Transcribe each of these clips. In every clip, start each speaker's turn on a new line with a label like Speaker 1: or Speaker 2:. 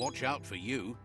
Speaker 1: Watch out for you.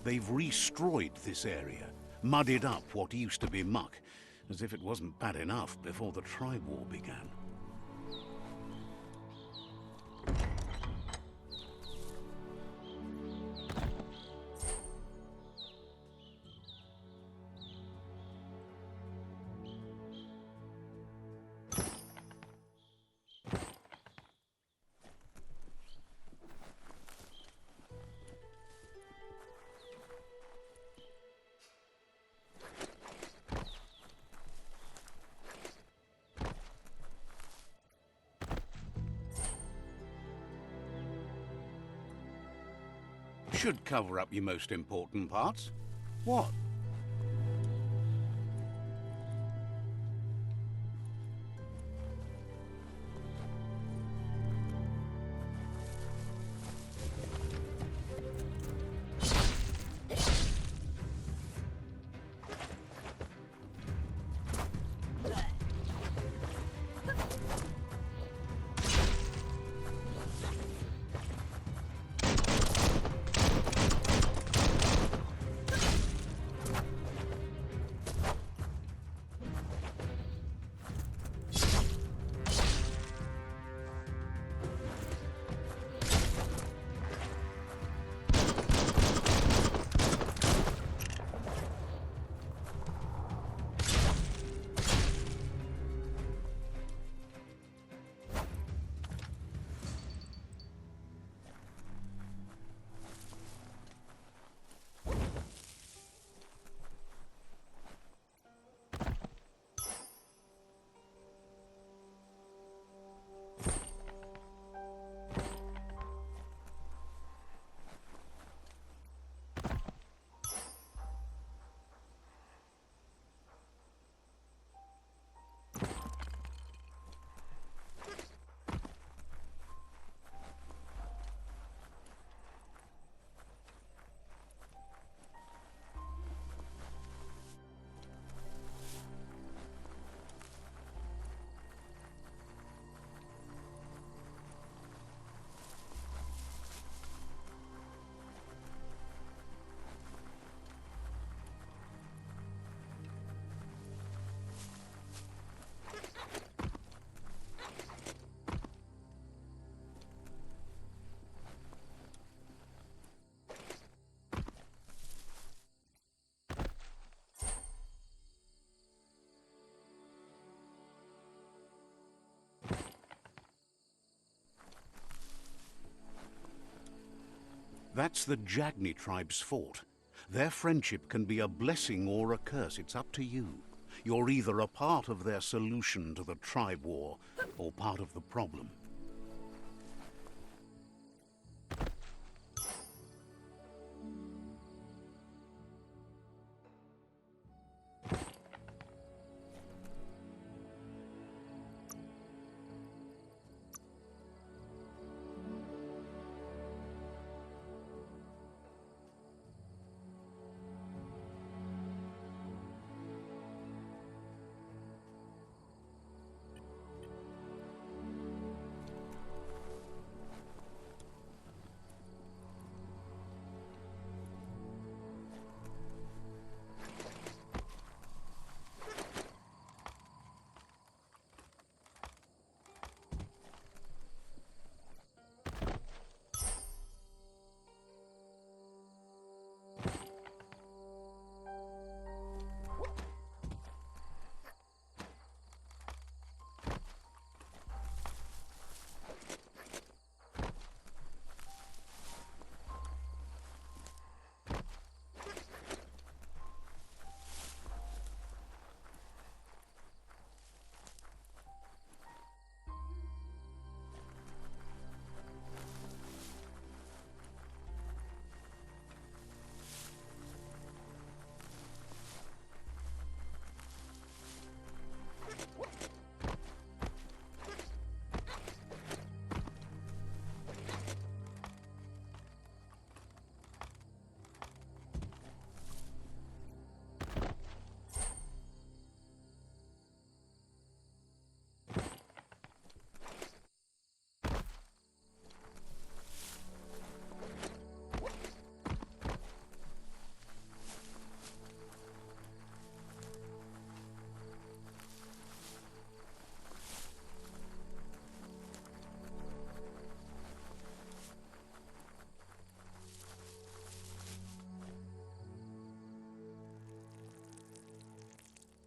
Speaker 1: They've destroyed this area, mudded up what used to be muck, as if it wasn't bad enough before the tribe war began. Should cover up your most important parts. What? That's the Jagni tribe's fort. Their friendship can be a blessing or a curse. It's up to you. You're either a part of their solution to the tribe war, or part of the problem.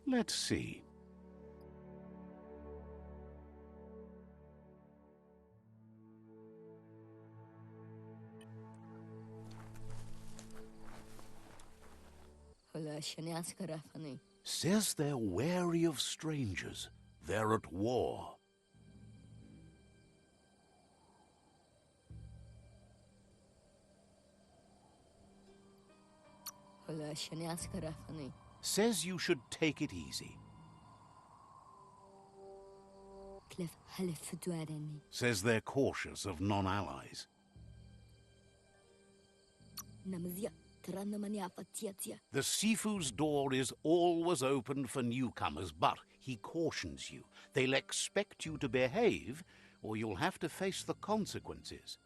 Speaker 1: Let's see. Says they're wary of strangers. They're at war. Says you should take it easy. Says they're cautious of non-allies. The Sifu's door is always open for newcomers, but he cautions you. They'll expect you to behave, or you'll have to face the consequences.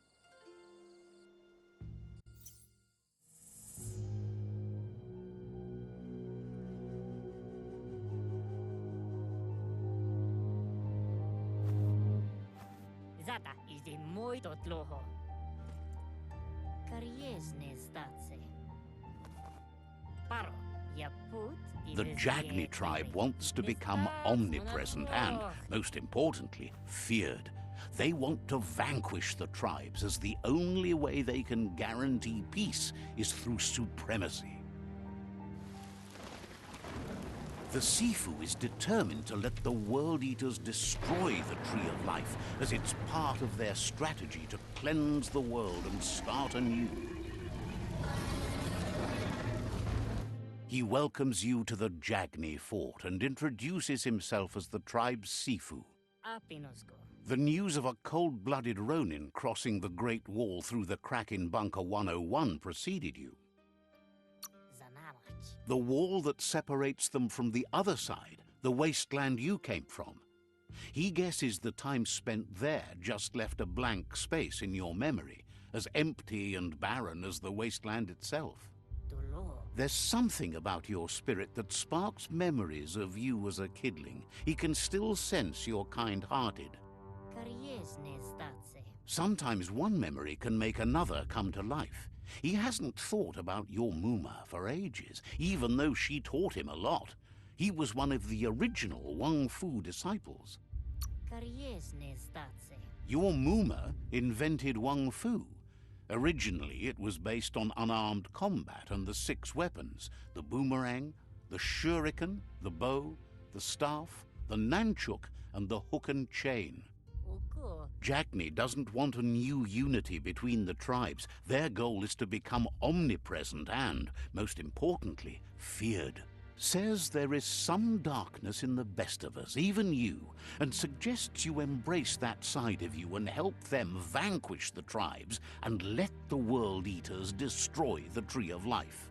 Speaker 2: Zata is de muito tloho. Kariesne statse. Paro, ya put.
Speaker 1: The Jagni tribe wants to become omnipresent and, most importantly, feared. They want to vanquish the tribes, as the only way they can guarantee peace is through supremacy. The Sifu is determined to let the World Eaters destroy the Tree of Life, as it's part of their strategy to cleanse the world and start anew. He welcomes you to the Jagni fort and introduces himself as the tribe's Sifu. The news of a cold-blooded Ronin crossing the Great Wall through the crack in Bunker 101 preceded you. The wall that separates them from the other side, the wasteland you came from. He guesses the time spent there just left a blank space in your memory, as empty and barren as the wasteland itself. There's something about your spirit that sparks memories of you as a kidling. He can still sense you're kind-hearted. Sometimes one memory can make another come to life. He hasn't thought about your MOOMA for ages, even though she taught him a lot. He was one of the original Wang Fu disciples. Your MOOMA invented Wang Fu, Originally, it was based on unarmed combat and the 6 weapons: the boomerang, the shuriken, the bow, the staff, the nunchuk, and the hook and chain.
Speaker 2: Uku.
Speaker 1: Jagni doesn't want a new unity between the tribes. Their goal is to become omnipresent and, most importantly, feared. Says there is some darkness in the best of us, even you, and suggests you embrace that side of you and help them vanquish the tribes and let the World Eaters destroy the Tree of Life.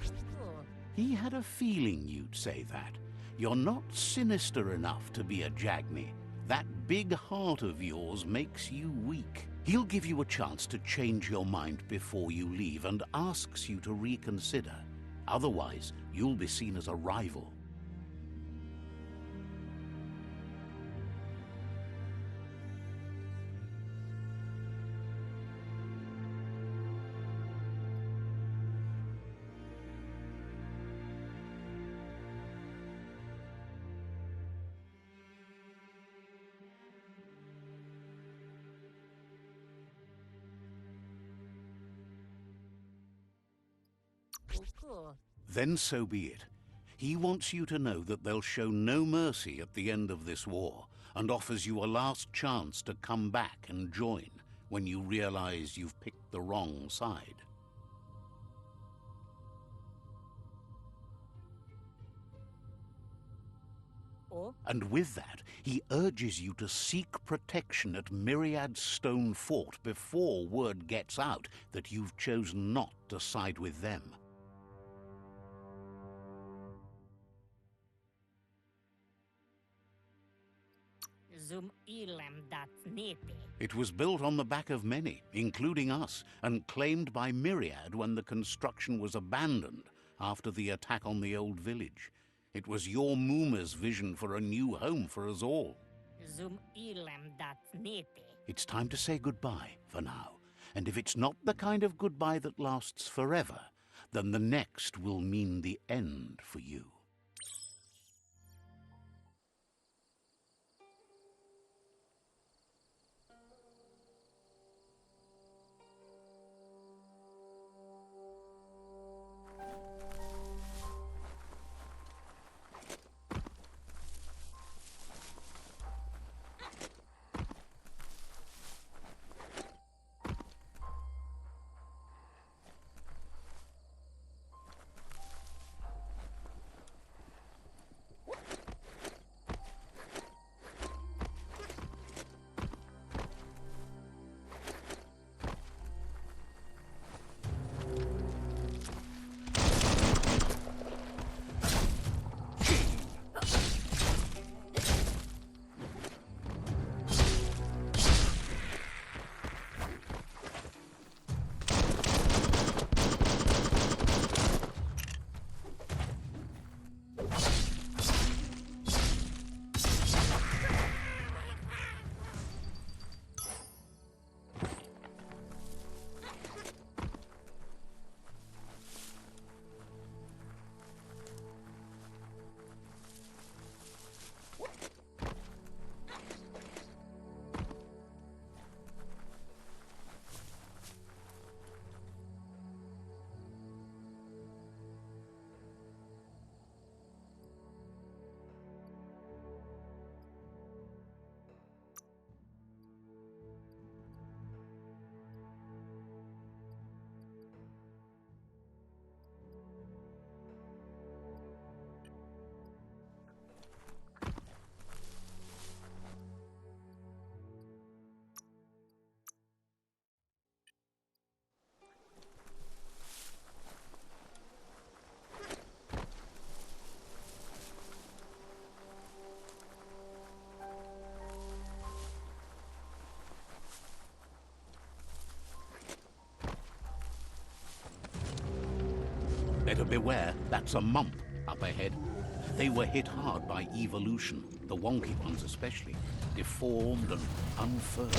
Speaker 2: Uku.
Speaker 1: He had a feeling you'd say that. You're not sinister enough to be a Jagni. That big heart of yours makes you weak. He'll give you a chance to change your mind before you leave and asks you to reconsider. Otherwise, you'll be seen as a rival.
Speaker 2: Uku.
Speaker 1: Then so be it. He wants you to know that they'll show no mercy at the end of this war, and offers you a last chance to come back and join when you realize you've picked the wrong side.
Speaker 2: O.
Speaker 1: And with that, he urges you to seek protection at Myriad's Stone Fort before word gets out that you've chosen not to side with them.
Speaker 2: Zum ilem dat nete.
Speaker 1: It was built on the back of many, including us, and claimed by Myriad when the construction was abandoned after the attack on the old village. It was your MOOMA's vision for a new home for us all.
Speaker 2: Zum ilem dat nete.
Speaker 1: It's time to say goodbye for now. And if it's not the kind of goodbye that lasts forever, then the next will mean the end for you. Better beware, that's a mump up ahead. They were hit hard by evolution, the wonky ones especially, deformed and unfurled.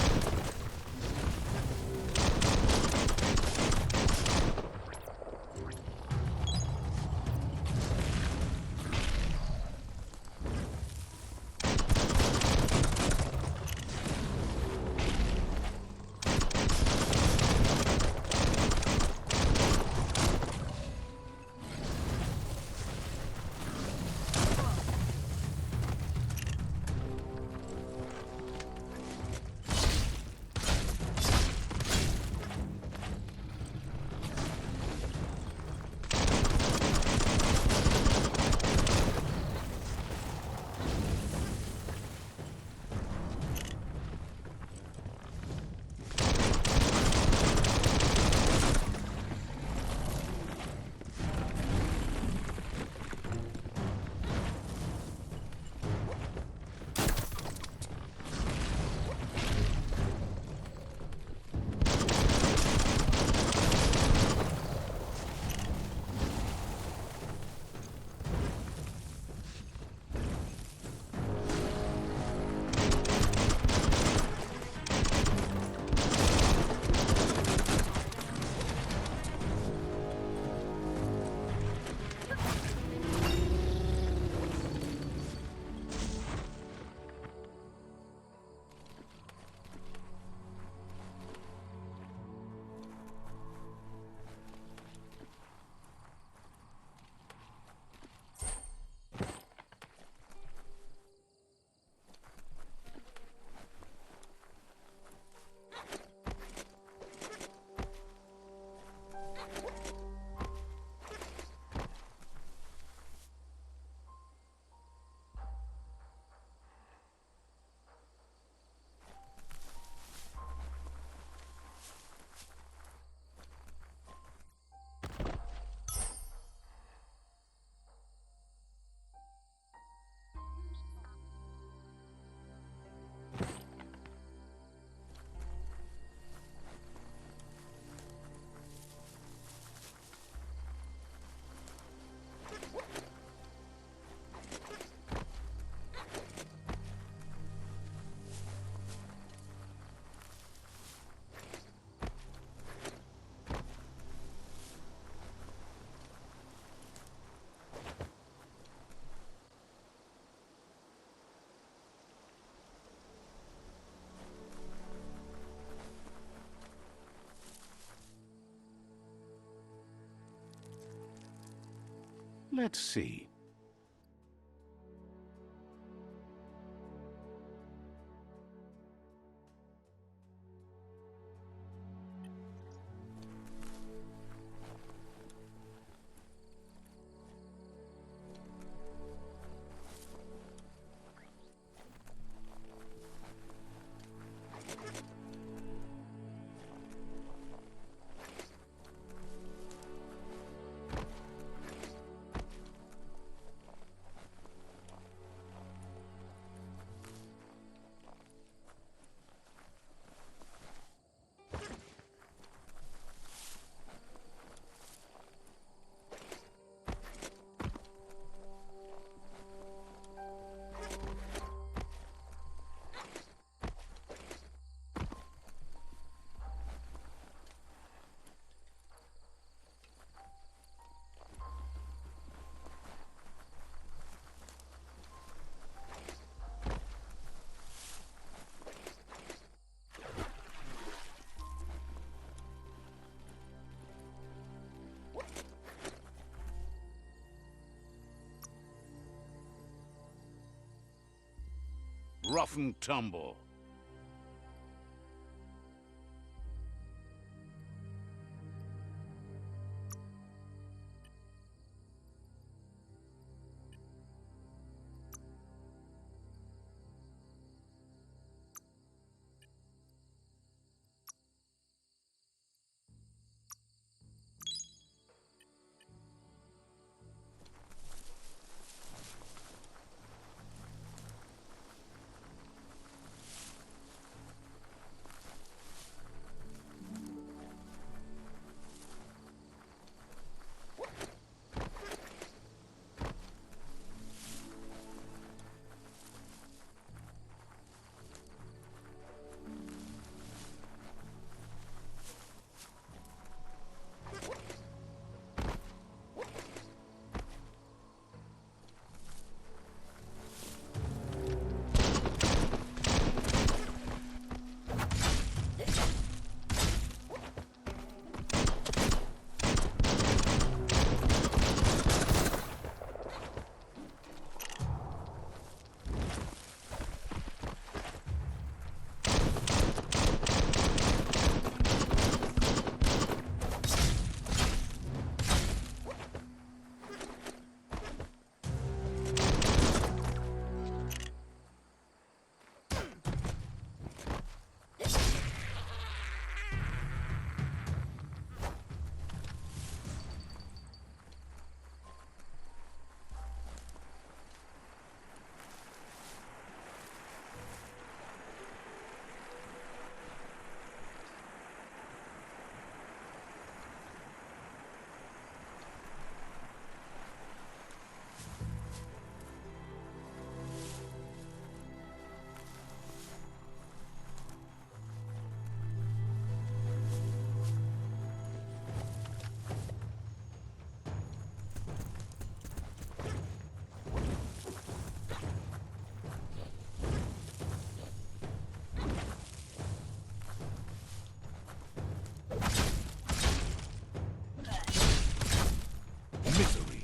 Speaker 1: Let's see. Rough and tumble. Misery.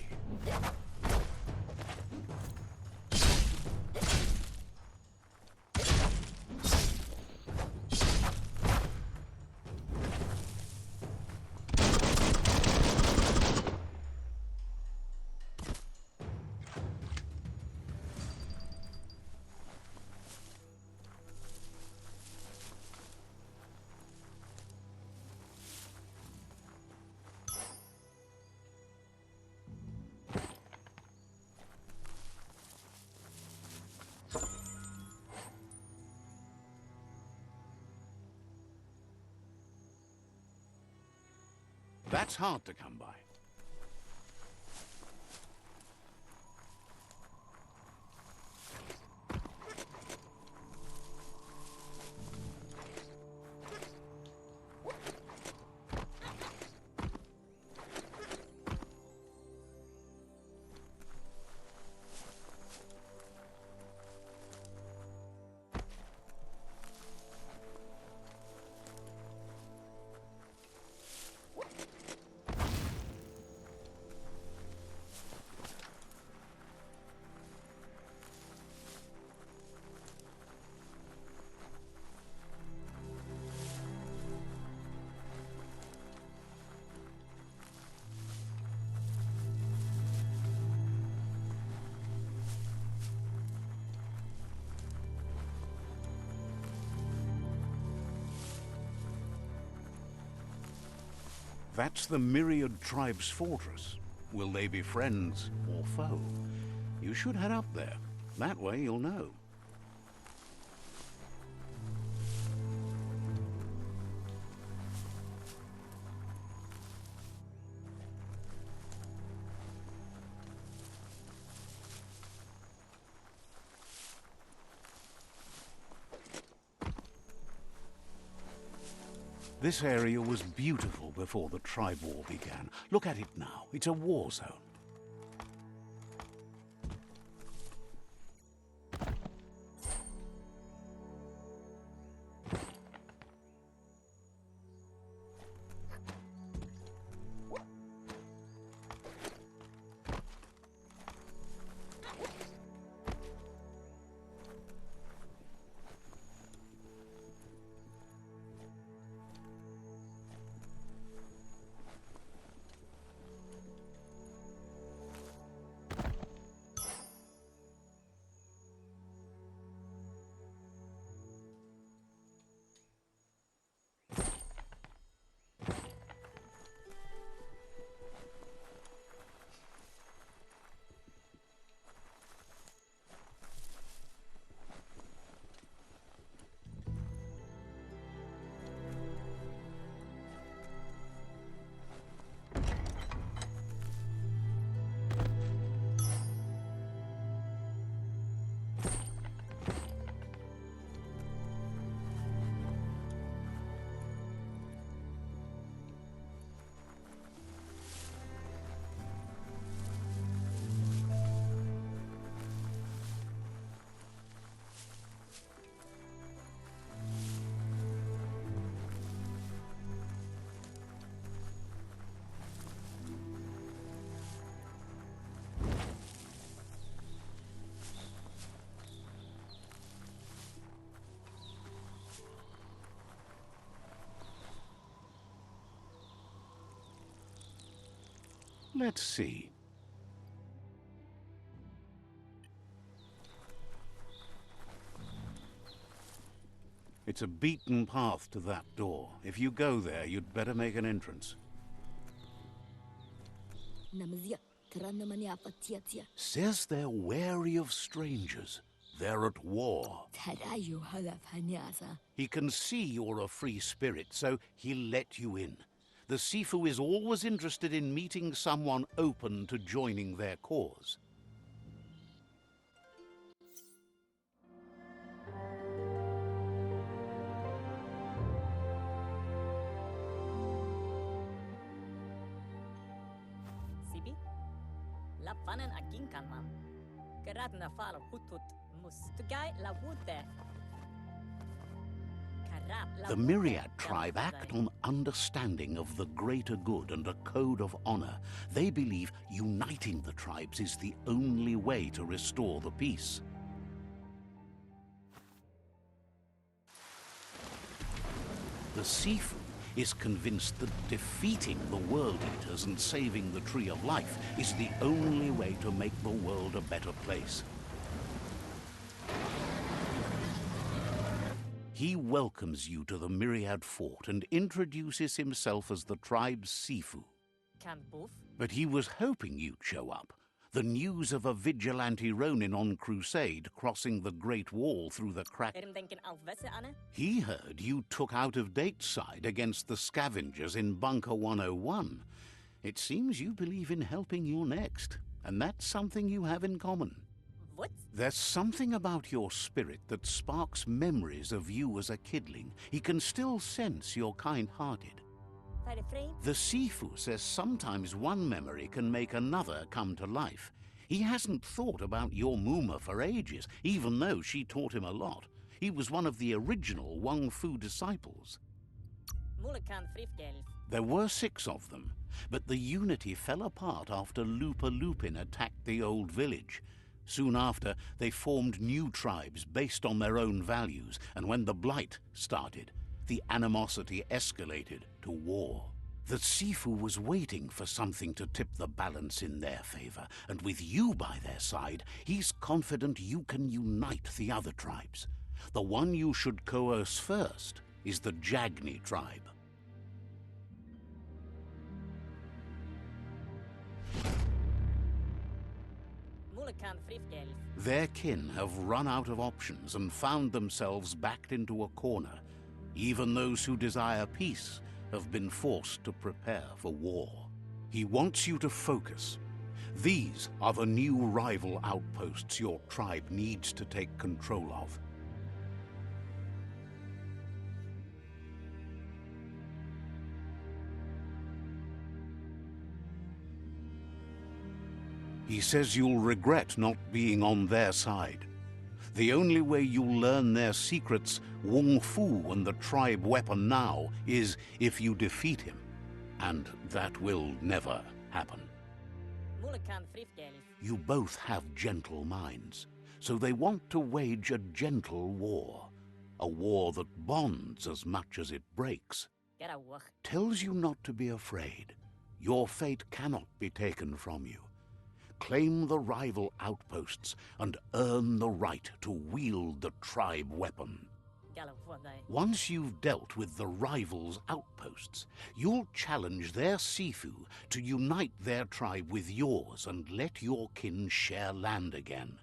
Speaker 1: That's hard to come by. That's the Myriad Tribe's fortress. Will they be friends or foe? You should head up there. That way you'll know. This area was beautiful before the tribe war began. Look at it now. It's a war zone. Let's see. It's a beaten path to that door. If you go there, you'd better make an entrance. Says they're wary of strangers. They're at war. He can see you're a free spirit, so he'll let you in. The Sifu is always interested in meeting someone open to joining their cause.
Speaker 2: Sibi? Lappanen aginkanman. Keratna falo hutut mustugai la wute.
Speaker 1: The Myriad tribe act on understanding of the greater good and a code of honor. They believe uniting the tribes is the only way to restore the peace. The Sifu is convinced that defeating the World Eaters and saving the Tree of Life is the only way to make the world a better place. He welcomes you to the Myriad Fort and introduces himself as the tribe's Sifu. But he was hoping you'd show up. The news of a vigilante Ronin on crusade crossing the Great Wall through the crack... He heard you took out-of-date side against the scavengers in Bunker 101. It seems you believe in helping your next, and that's something you have in common.
Speaker 2: What?
Speaker 1: There's something about your spirit that sparks memories of you as a kidling. He can still sense you're kind-hearted. The Sifu says sometimes one memory can make another come to life. He hasn't thought about your MOOMA for ages, even though she taught him a lot. He was one of the original Wang Fu disciples. There were 6 of them, but the unity fell apart after Lupa Lupin attacked the old village. Soon after, they formed new tribes based on their own values, and when the Blight started, the animosity escalated to war. The Sifu was waiting for something to tip the balance in their favor, and with you by their side, he's confident you can unite the other tribes. The one you should coerce first is the Jagni tribe.
Speaker 2: Mulle kan frifgeld.
Speaker 1: Their kin have run out of options and found themselves backed into a corner. Even those who desire peace have been forced to prepare for war. He wants you to focus. These are the new rival outposts your tribe needs to take control of. He says you'll regret not being on their side. The only way you'll learn their secrets, Wung Fu and the tribe weapon now, is if you defeat him. And that will never happen.
Speaker 2: Mulle kan frifgeld.
Speaker 1: You both have gentle minds, so they want to wage a gentle war. A war that bonds as much as it breaks.
Speaker 2: Get a wach.
Speaker 1: Tells you not to be afraid. Your fate cannot be taken from you. Claim the rival outposts and earn the right to wield the tribe weapon. Once you've dealt with the rivals' outposts, you'll challenge their Sifu to unite their tribe with yours and let your kin share land again.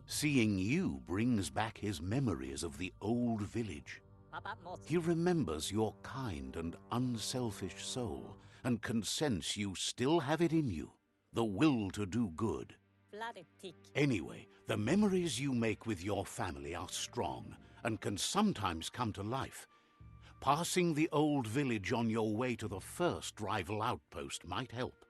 Speaker 1: Seeing you brings back his memories of the old village. He remembers your kind and unselfish soul and can sense you still have it in you. The will to do good. Anyway, the memories you make with your family are strong and can sometimes come to life. Passing the old village on your way to the first rival outpost might help.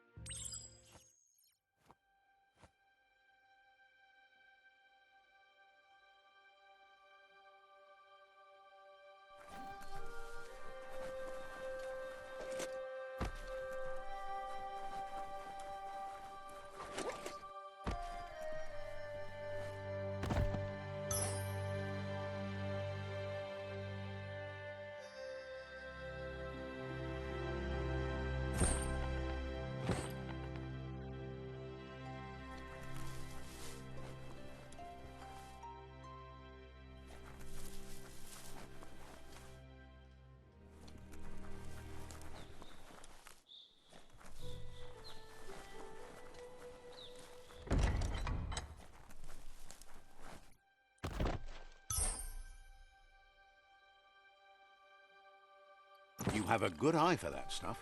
Speaker 1: You have a good eye for that stuff.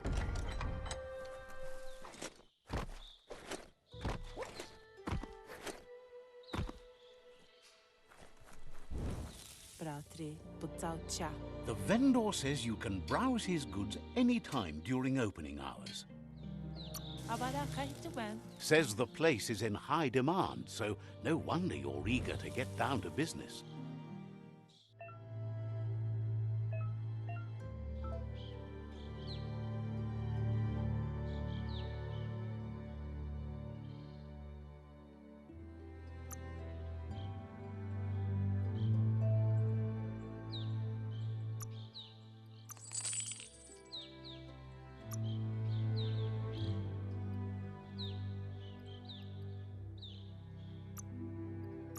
Speaker 1: The vendor says you can browse his goods any time during opening hours. Says the place is in high demand, so no wonder you're eager to get down to business.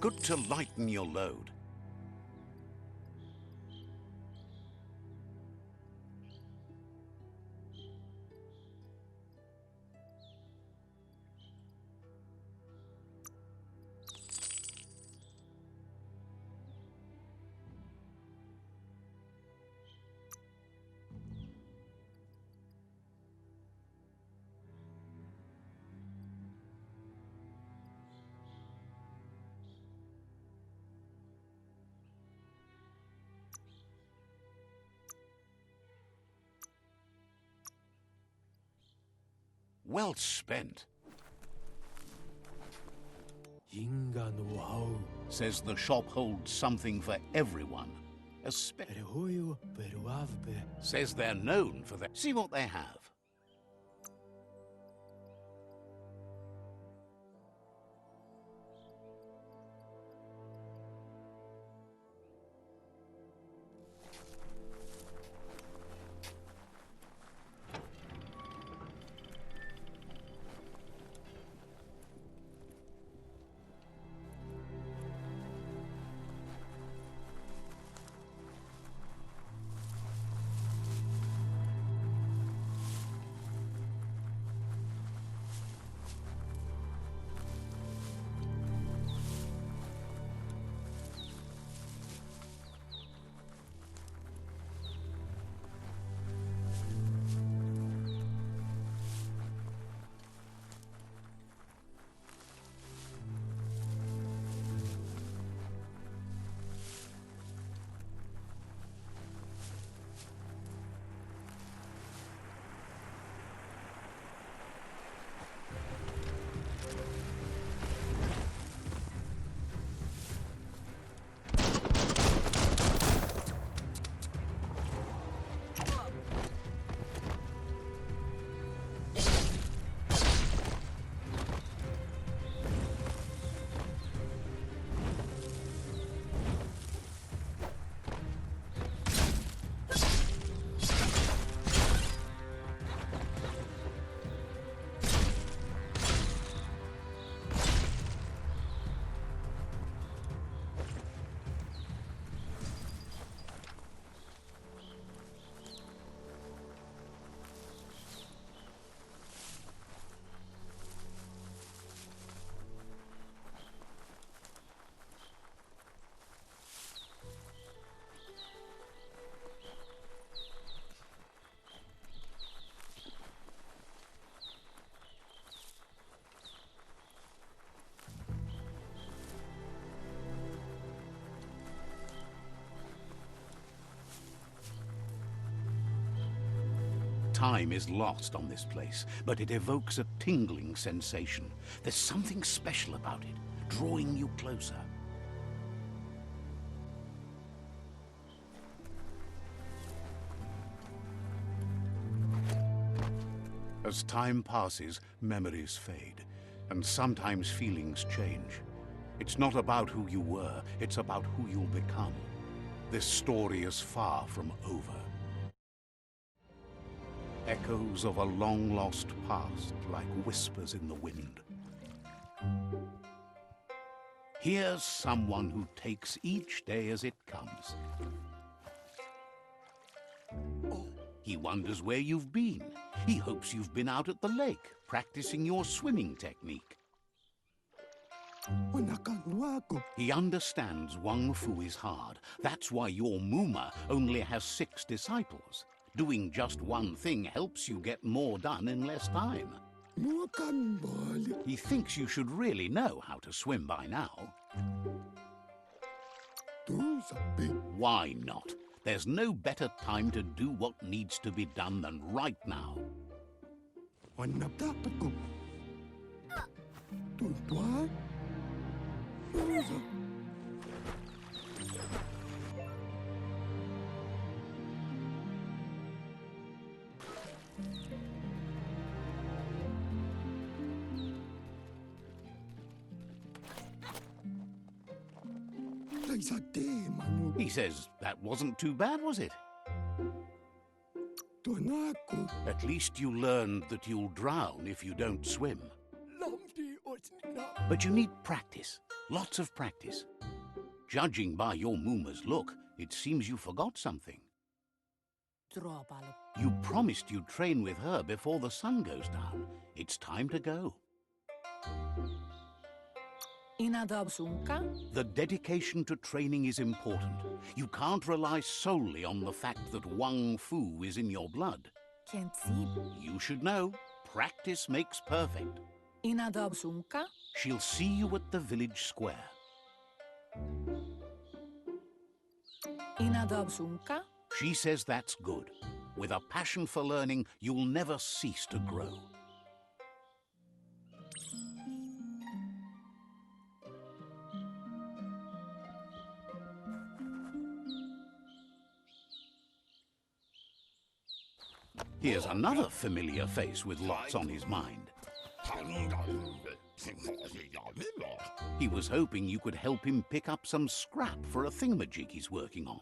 Speaker 1: Good to lighten your load. Well spent. Says the shop holds something for everyone. Says they're known for that. See what they have. Time is lost on this place, but it evokes a tingling sensation. There's something special about it, drawing you closer. As time passes, memories fade, and sometimes feelings change. It's not about who you were, it's about who you'll become. This story is far from over. Echoes of a long-lost past, like whispers in the wind. Here's someone who takes each day as it comes. He wonders where you've been. He hopes you've been out at the lake, practicing your swimming technique. He understands Wang Fu is hard. That's why your MOOMA only has 6 disciples. Doing just one thing helps you get more done in less time. He thinks you should really know how to swim by now. Why not? There's no better time to do what needs to be done than right now. He says, that wasn't too bad, was it? At least you learned that you'll drown if you don't swim. But you need practice, lots of practice. Judging by your MOOMA's look, it seems you forgot something. You promised you'd train with her before the sun goes down. It's time to go. The dedication to training is important. You can't rely solely on the fact that Wang Fu is in your blood. You should know, practice makes perfect. She'll see you at the village square. She says that's good. With a passion for learning, you'll never cease to grow. Here's another familiar face with lots on his mind. He was hoping you could help him pick up some scrap for a thingamajig he's working on.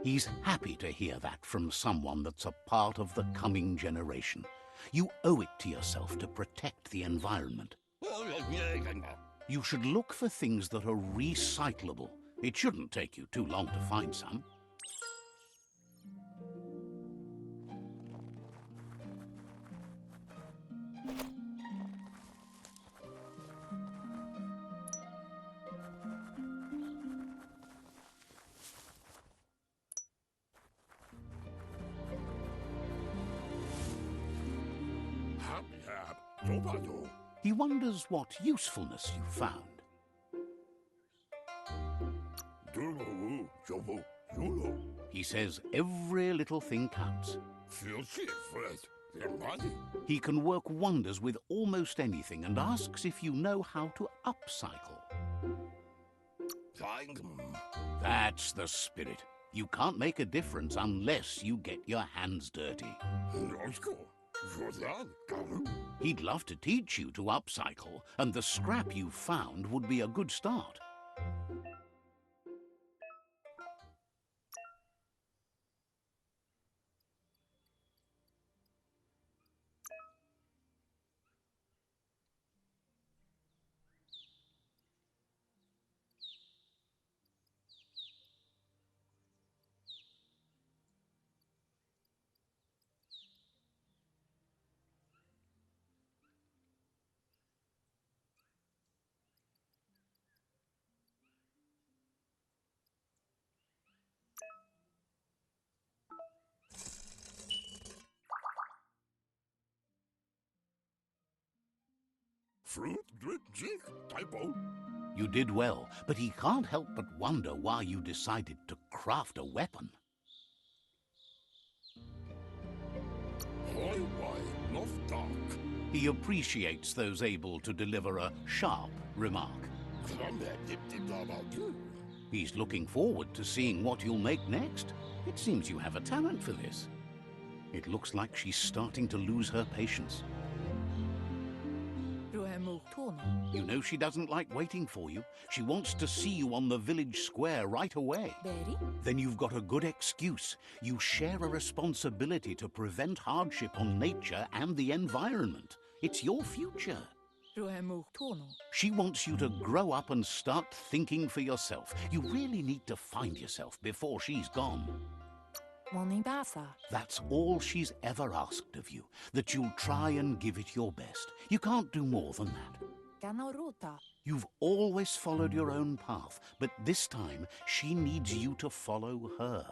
Speaker 1: He's happy to hear that from someone that's a part of the coming generation. You owe it to yourself to protect the environment. You should look for things that are recyclable. It shouldn't take you too long to find some. He wonders what usefulness you found. He says every little thing counts. He can work wonders with almost anything and asks if you know how to upcycle. That's the spirit. You can't make a difference unless you get your hands dirty. He'd love to teach you to upcycle, and the scrap you found would be a good start. You did well, but he can't help but wonder why you decided to craft a weapon. He appreciates those able to deliver a sharp remark. He's looking forward to seeing what you'll make next. It seems you have a talent for this. It looks like she's starting to lose her patience. You know she doesn't like waiting for you. She wants to see you on the village square right away. Then you've got a good excuse. You share a responsibility to prevent hardship on nature and the environment. It's your future. She wants you to grow up and start thinking for yourself. You really need to find yourself before she's gone. That's all she's ever asked of you, that you'll try and give it your best. You can't do more than that. You've always followed your own path, but this time she needs you to follow her.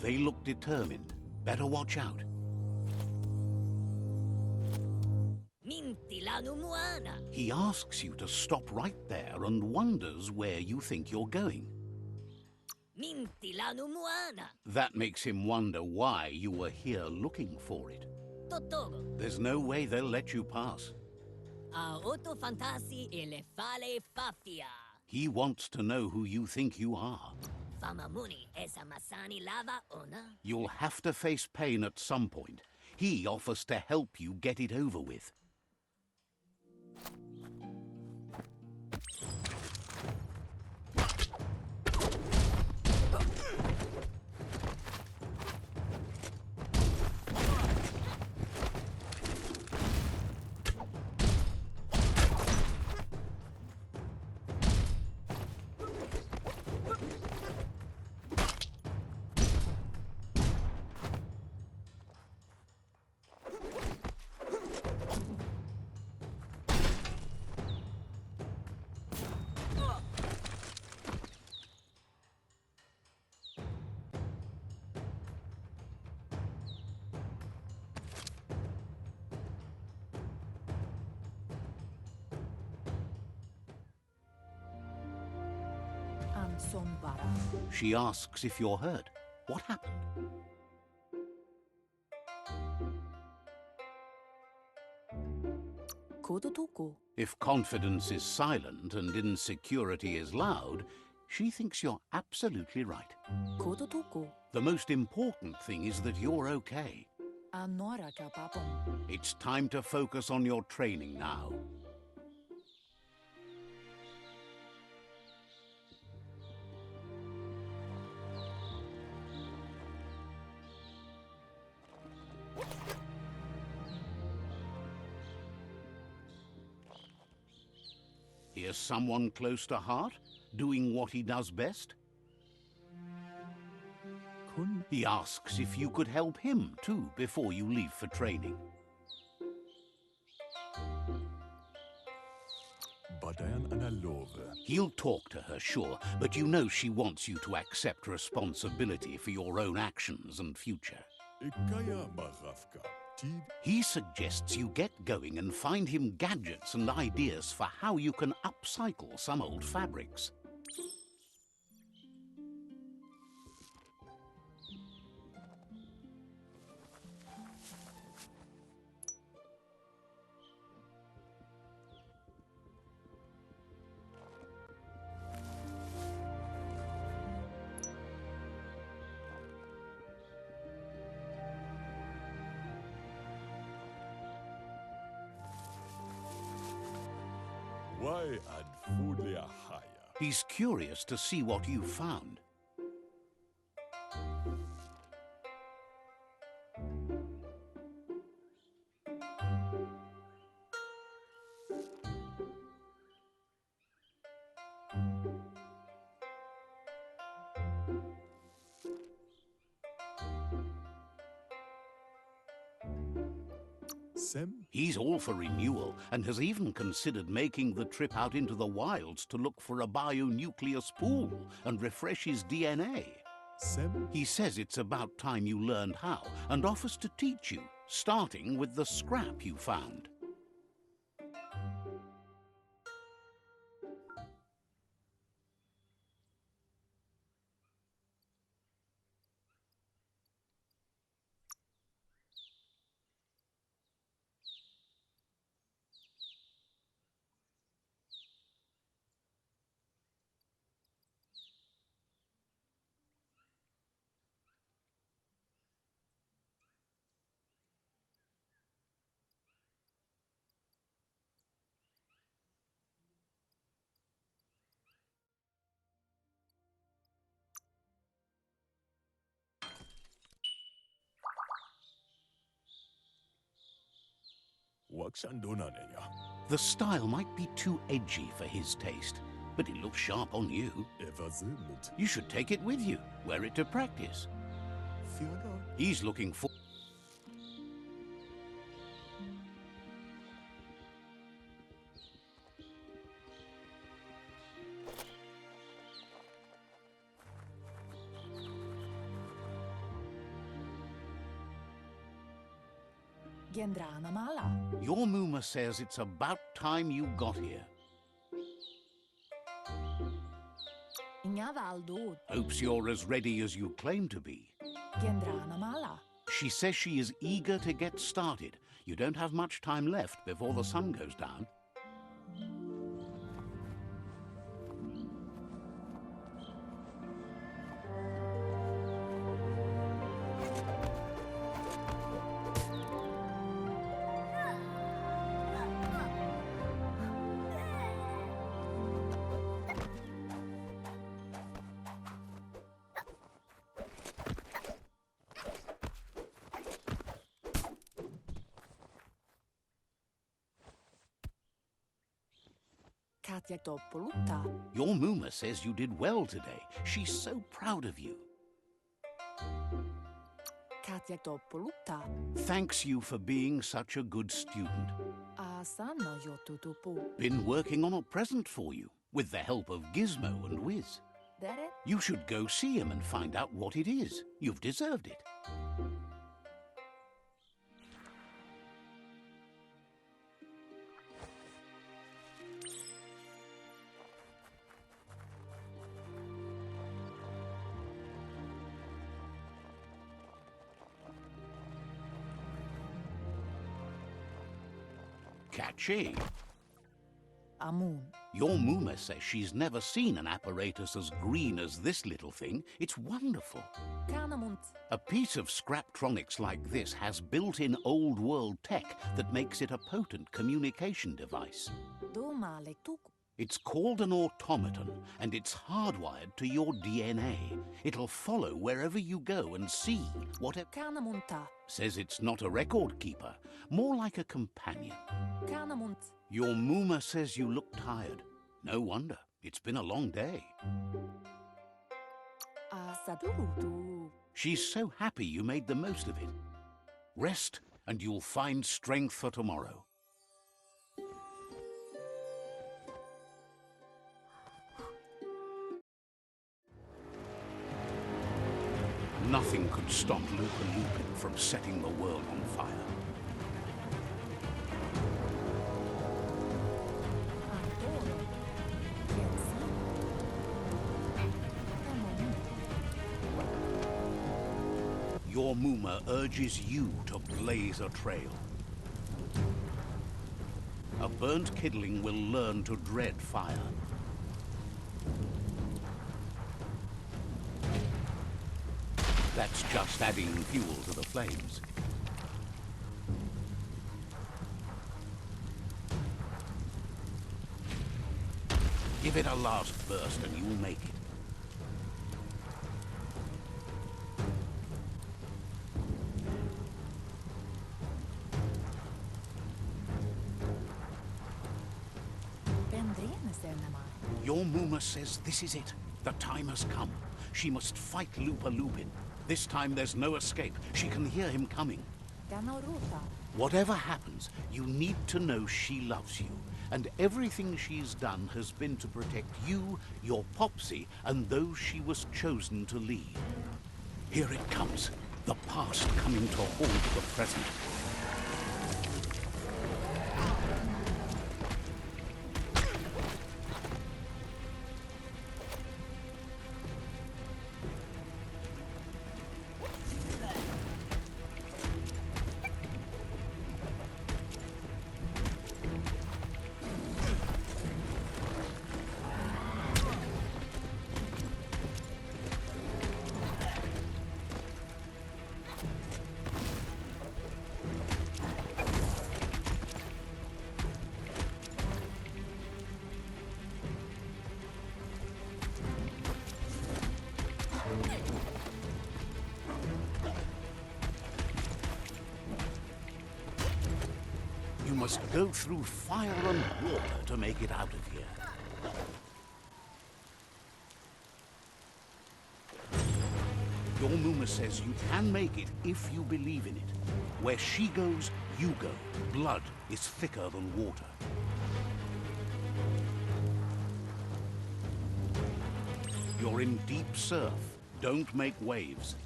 Speaker 1: They look determined. Better watch out. He asks you to stop right there and wonders where you think you're going. That makes him wonder why you were here looking for it. There's no way they'll let you pass. He wants to know who you think you are. You'll have to face pain at some point. He offers to help you get it over with. She asks if you're hurt. What happened? If confidence is silent and insecurity is loud, she thinks you're absolutely right. The most important thing is that you're okay. It's time to focus on your training now. Here's someone close to heart, doing what he does best. He asks if you could help him, too, before you leave for training. He'll talk to her, sure, but you know she wants you to accept responsibility for your own actions and future. He suggests you get going and find him gadgets and ideas for how you can upcycle some old fabrics. He's curious to see what you've found. He's all for renewal and has even considered making the trip out into the wilds to look for a bionucleus pool and refresh his DNA. He says it's about time you learned how and offers to teach you, starting with the scrap you found. The style might be too edgy for his taste, but it looks sharp on you. You should take it with you, wear it to practice. He's looking for...
Speaker 3: Gendrana mala.
Speaker 1: Your MOOMA says it's about time you got here.
Speaker 3: Inga valdo.
Speaker 1: Hopes you're as ready as you claim to be.
Speaker 3: Gendrana mala.
Speaker 1: She says she is eager to get started. You don't have much time left before the sun goes down.
Speaker 3: Katja Toppolutta.
Speaker 1: Your MOOMA says you did well today. She's so proud of you.
Speaker 3: Katja Toppolutta.
Speaker 1: Thanks you for being such a good student.
Speaker 3: Asano yotutupu.
Speaker 1: Been working on a present for you, with the help of Gizmo and Wiz.
Speaker 3: Dere?
Speaker 1: You should go see him and find out what it is. You've deserved it. Catchy.
Speaker 3: Amun.
Speaker 1: Your MOOMA says she's never seen an apparatus as green as this little thing. It's wonderful.
Speaker 3: Kanamunt.
Speaker 1: A piece of Scraptronics like this has built-in old-world tech that makes it a potent communication device.
Speaker 3: Domale tuku.
Speaker 1: It's called an automaton, and it's hardwired to your DNA. It'll follow wherever you go and see whatever...
Speaker 3: Kanamunta.
Speaker 1: Says it's not a record keeper, more like a companion.
Speaker 3: Kanamunt.
Speaker 1: Your MOOMA says you look tired. No wonder. It's been a long day.
Speaker 3: Asadurutu.
Speaker 1: She's so happy you made the most of it. Rest, and you'll find strength for tomorrow. Nothing could stop Lupa Lupin from setting the world on fire.
Speaker 3: Antoro. Jensi. Emon.
Speaker 1: Your MOOMA urges you to blaze a trail. A burnt kidling will learn to dread fire. That's just adding fuel to the flames. Give it a last burst and you'll make it. Your MOOMA says this is it. The time has come. She must fight Lupa Lupin. This time there's no escape. She can hear him coming. Whatever happens, you need to know she loves you. And everything she's done has been to protect you, your Popsy, and those she was chosen to lead. Here it comes. The past coming to haunt the present. must go through fire and water to make it out of here. Your MOOMA says you can make it if you believe in it. Where she goes, you go. Blood is thicker than water. You're in deep surf. Don't make waves.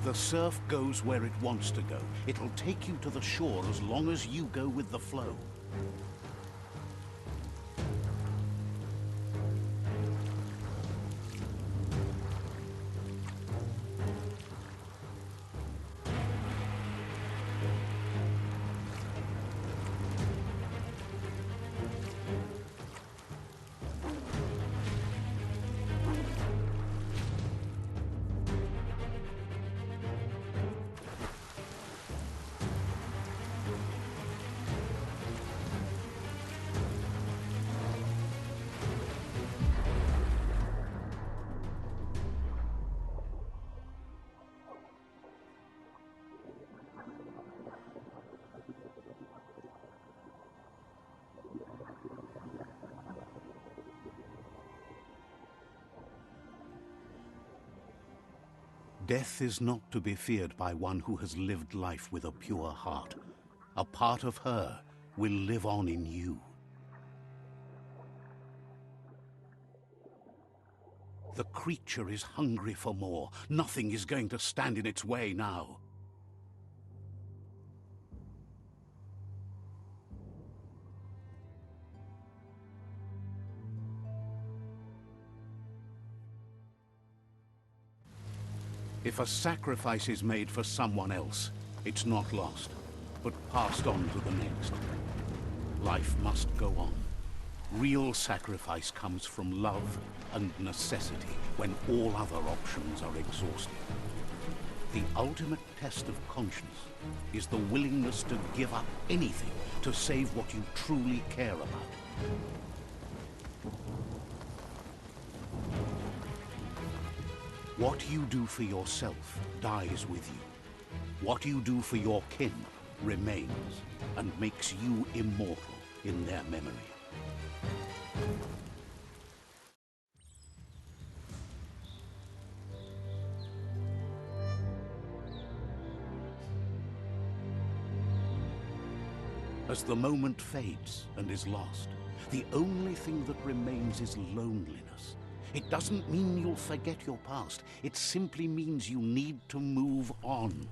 Speaker 1: The surf goes where it wants to go. It'll take you to the shore as long as you go with the flow. Death is not to be feared by one who has lived life with a pure heart. A part of her will live on in you. The creature is hungry for more. Nothing is going to stand in its way now. If a sacrifice is made for someone else, it's not lost, but passed on to the next. Life must go on. Real sacrifice comes from love and necessity when all other options are exhausted. The ultimate test of conscience is the willingness to give up anything to save what you truly care about. What you do for yourself dies with you. What you do for your kin remains and makes you immortal in their memory. As the moment fades and is lost, the only thing that remains is loneliness. It doesn't mean you'll forget your past. It simply means you need to move on.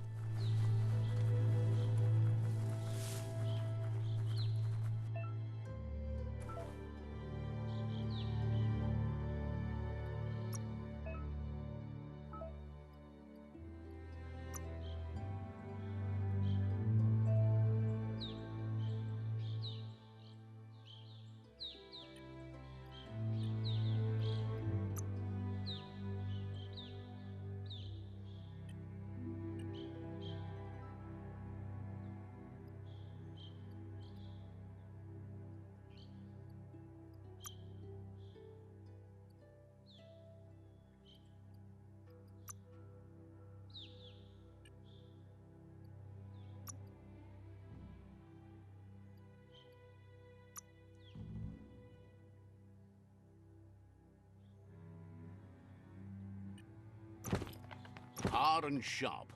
Speaker 1: Hard and sharp.